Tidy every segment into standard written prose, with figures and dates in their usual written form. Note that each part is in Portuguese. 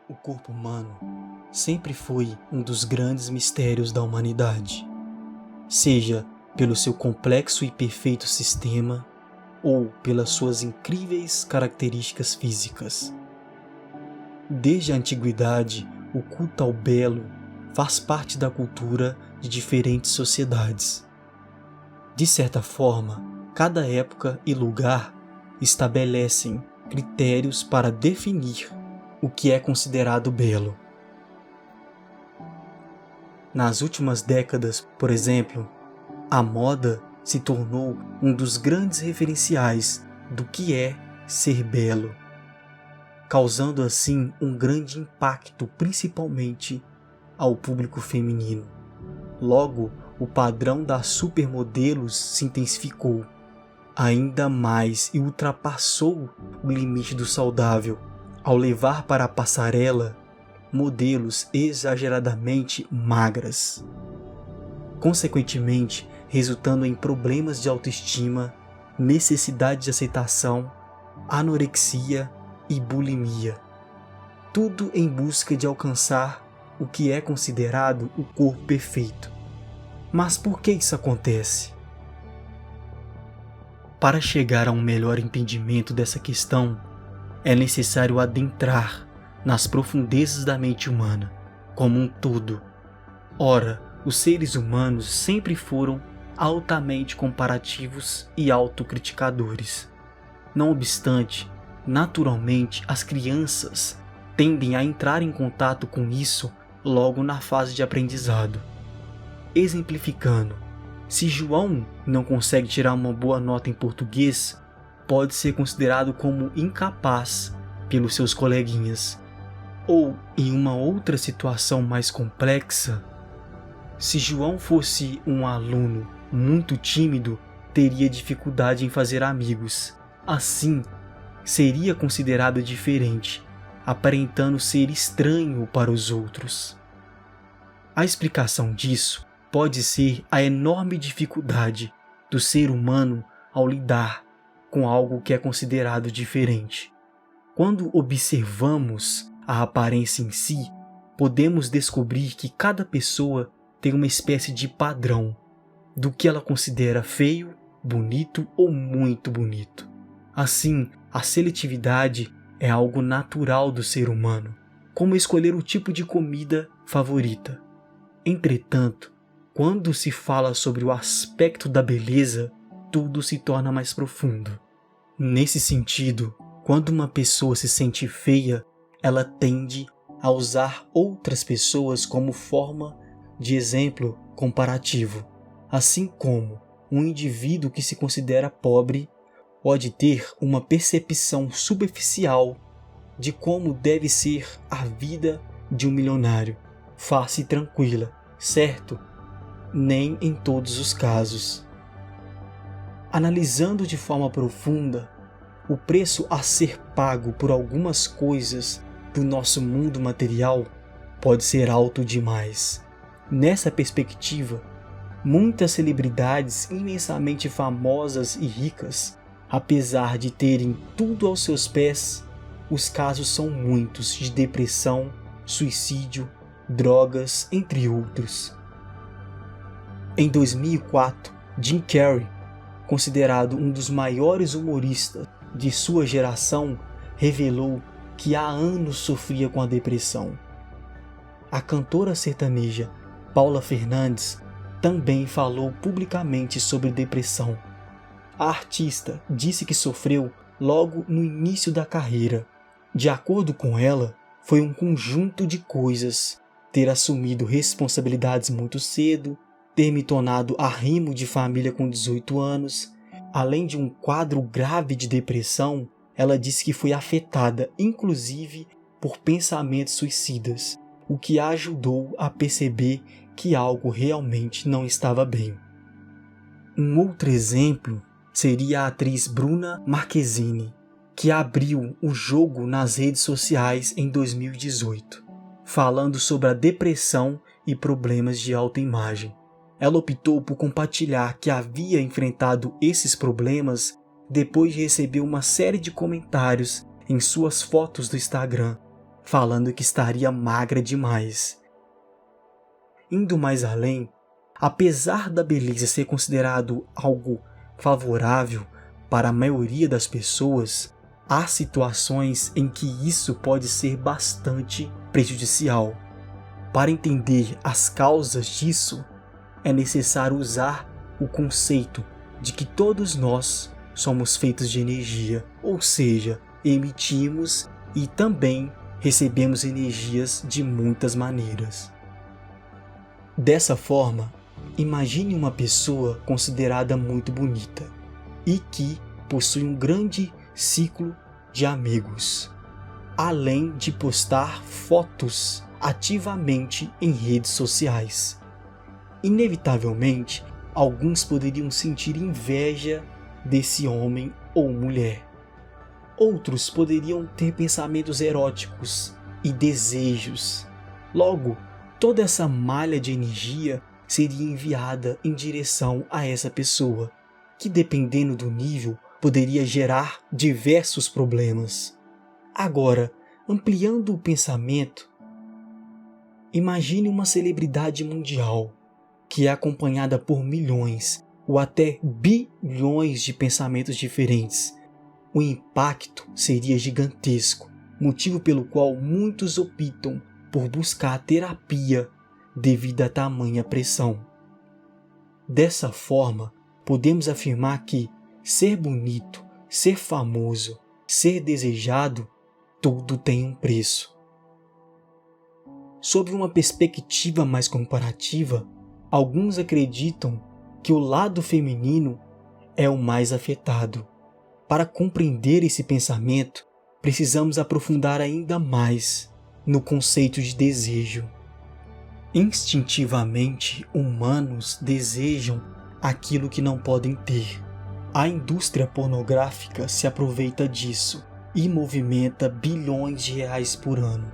O corpo humano sempre foi um dos grandes mistérios da humanidade, seja pelo seu complexo e perfeito sistema ou pelas suas incríveis características físicas. Desde a antiguidade, o culto ao belo faz parte da cultura de diferentes sociedades. De certa forma, cada época e lugar estabelecem critérios para definir o que é considerado belo. Nas últimas décadas, por exemplo, a moda se tornou um dos grandes referenciais do que é ser belo, causando assim um grande impacto principalmente ao público feminino. Logo, o padrão das supermodelos se intensificou ainda mais e ultrapassou o limite do saudável, ao levar para a passarela modelos exageradamente magras, consequentemente resultando em problemas de autoestima, necessidade de aceitação, anorexia e bulimia. Tudo em busca de alcançar o que é considerado o corpo perfeito. Mas por que isso acontece? Para chegar a um melhor entendimento dessa questão, é necessário adentrar nas profundezas da mente humana, como um todo. Ora, os seres humanos sempre foram altamente comparativos e autocriticadores. Não obstante, naturalmente as crianças tendem a entrar em contato com isso logo na fase de aprendizado. Exemplificando, se João não consegue tirar uma boa nota em português, pode ser considerado como incapaz pelos seus coleguinhas. Ou, em uma outra situação mais complexa, se João fosse um aluno muito tímido, teria dificuldade em fazer amigos. Assim, seria considerado diferente, aparentando ser estranho para os outros. A explicação disso pode ser a enorme dificuldade do ser humano ao lidar com algo que é considerado diferente. Quando observamos a aparência em si, podemos descobrir que cada pessoa tem uma espécie de padrão do que ela considera feio, bonito ou muito bonito. Assim, a seletividade é algo natural do ser humano, como escolher o tipo de comida favorita. Entretanto, quando se fala sobre o aspecto da beleza, tudo se torna mais profundo. Nesse sentido, quando uma pessoa se sente feia, ela tende a usar outras pessoas como forma de exemplo comparativo. Assim como um indivíduo que se considera pobre pode ter uma percepção superficial de como deve ser a vida de um milionário. Face tranquila, certo? Nem em todos os casos. Analisando de forma profunda, o preço a ser pago por algumas coisas do nosso mundo material pode ser alto demais. Nessa perspectiva, muitas celebridades imensamente famosas e ricas, apesar de terem tudo aos seus pés, os casos são muitos de depressão, suicídio, drogas, entre outros. Em 2004, Jim Carrey, considerado um dos maiores humoristas de sua geração, revelou que há anos sofria com a depressão. A cantora sertaneja Paula Fernandes também falou publicamente sobre depressão. A artista disse que sofreu logo no início da carreira. De acordo com ela, foi um conjunto de coisas: ter assumido responsabilidades muito cedo, ter me tornado arrimo de família com 18 anos, além de um quadro grave de depressão. Ela disse que foi afetada, inclusive, por pensamentos suicidas, o que a ajudou a perceber que algo realmente não estava bem. Um outro exemplo seria a atriz Bruna Marquezine, que abriu o jogo nas redes sociais em 2018, falando sobre a depressão e problemas de autoimagem. Ela optou por compartilhar que havia enfrentado esses problemas depois de receber uma série de comentários em suas fotos do Instagram, falando que estaria magra demais. Indo mais além, apesar da beleza ser considerado algo favorável para a maioria das pessoas, há situações em que isso pode ser bastante prejudicial. Para entender as causas disso, é necessário usar o conceito de que todos nós somos feitos de energia, ou seja, emitimos e também recebemos energias de muitas maneiras. Dessa forma, imagine uma pessoa considerada muito bonita e que possui um grande ciclo de amigos, além de postar fotos ativamente em redes sociais. Inevitavelmente, alguns poderiam sentir inveja desse homem ou mulher. Outros poderiam ter pensamentos eróticos e desejos. Logo, toda essa malha de energia seria enviada em direção a essa pessoa, que dependendo do nível, poderia gerar diversos problemas. Agora, ampliando o pensamento, imagine uma celebridade mundial que é acompanhada por milhões ou até bilhões de pensamentos diferentes. O impacto seria gigantesco, motivo pelo qual muitos optam por buscar terapia devido a tamanha pressão. Dessa forma, podemos afirmar que ser bonito, ser famoso, ser desejado, tudo tem um preço. Sob uma perspectiva mais comparativa, alguns acreditam que o lado feminino é o mais afetado. Para compreender esse pensamento, precisamos aprofundar ainda mais no conceito de desejo. Instintivamente, humanos desejam aquilo que não podem ter. A indústria pornográfica se aproveita disso e movimenta bilhões de reais por ano.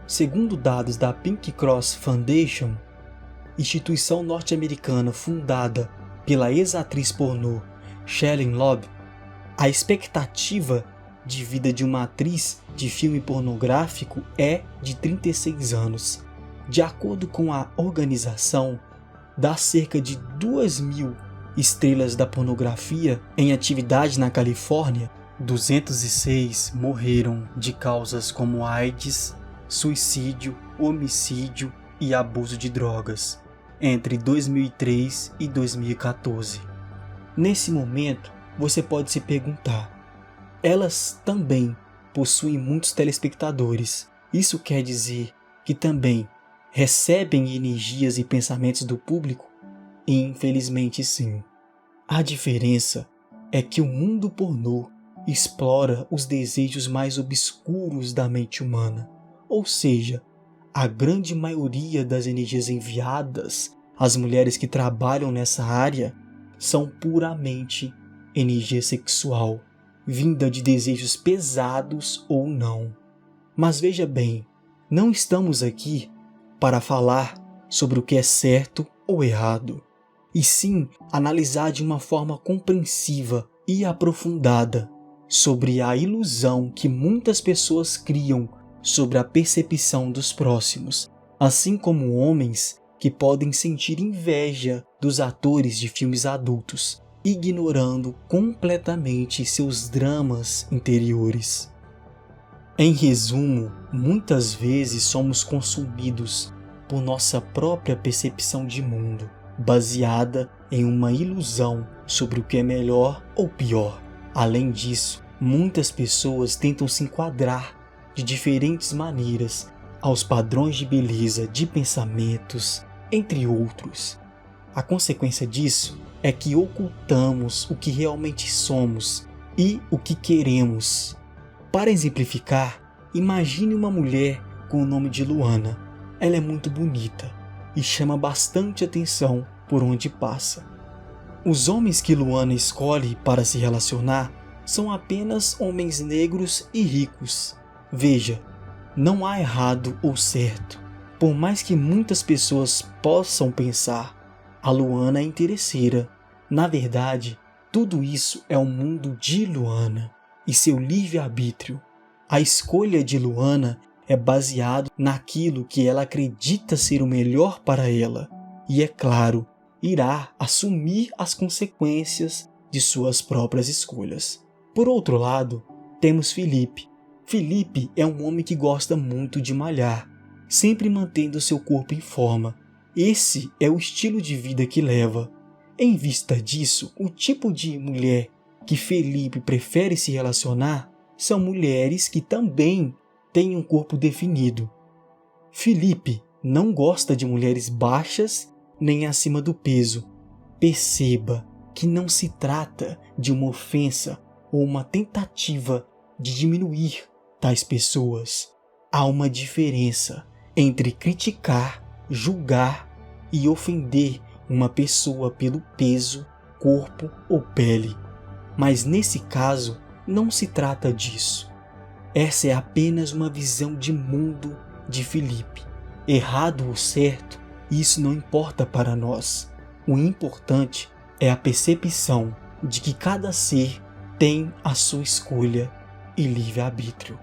Segundo dados da Pink Cross Foundation, instituição norte-americana fundada pela ex-atriz pornô Shailene Loeb, a expectativa de vida de uma atriz de filme pornográfico é de 36 anos. De acordo com a organização, dá cerca de 2.000 estrelas da pornografia em atividade na Califórnia, 206 morreram de causas como AIDS, suicídio, homicídio e abuso de drogas entre 2003 e 2014. Nesse momento, você pode se perguntar: elas também possuem muitos telespectadores. Isso quer dizer que também recebem energias e pensamentos do público? Infelizmente sim. A diferença é que o mundo pornô explora os desejos mais obscuros da mente humana, ou seja, a grande maioria das energias enviadas às mulheres que trabalham nessa área são puramente energia sexual, vinda de desejos pesados ou não. Mas veja bem, não estamos aqui para falar sobre o que é certo ou errado, e sim analisar de uma forma compreensiva e aprofundada sobre a ilusão que muitas pessoas criam sobre a percepção dos próximos, assim como homens que podem sentir inveja dos atores de filmes adultos, ignorando completamente seus dramas interiores. Em resumo, muitas vezes somos consumidos por nossa própria percepção de mundo, baseada em uma ilusão sobre o que é melhor ou pior. Além disso, muitas pessoas tentam se enquadrar de diferentes maneiras aos padrões de beleza de pensamentos, entre outros. A consequência disso é que ocultamos o que realmente somos e o que queremos. Para exemplificar, imagine uma mulher com o nome de Luana. Ela é muito bonita e chama bastante atenção por onde passa. Os homens que Luana escolhe para se relacionar são apenas homens negros e ricos. Veja, não há errado ou certo. Por mais que muitas pessoas possam pensar, a Luana é interesseira. Na verdade, tudo isso é o mundo de Luana e seu livre-arbítrio. A escolha de Luana é baseado naquilo que ela acredita ser o melhor para ela e, é claro, irá assumir as consequências de suas próprias escolhas. Por outro lado, temos Felipe. Felipe é um homem que gosta muito de malhar, sempre mantendo seu corpo em forma. Esse é o estilo de vida que leva. Em vista disso, o tipo de mulher que Felipe prefere se relacionar são mulheres que também têm um corpo definido. Felipe não gosta de mulheres baixas nem acima do peso. Perceba que não se trata de uma ofensa ou uma tentativa de diminuir tais pessoas. Há uma diferença entre criticar, julgar e ofender uma pessoa pelo peso, corpo ou pele. Mas nesse caso, não se trata disso. Essa é apenas uma visão de mundo de Felipe. Errado ou certo, isso não importa para nós. O importante é a percepção de que cada ser tem a sua escolha e livre-arbítrio.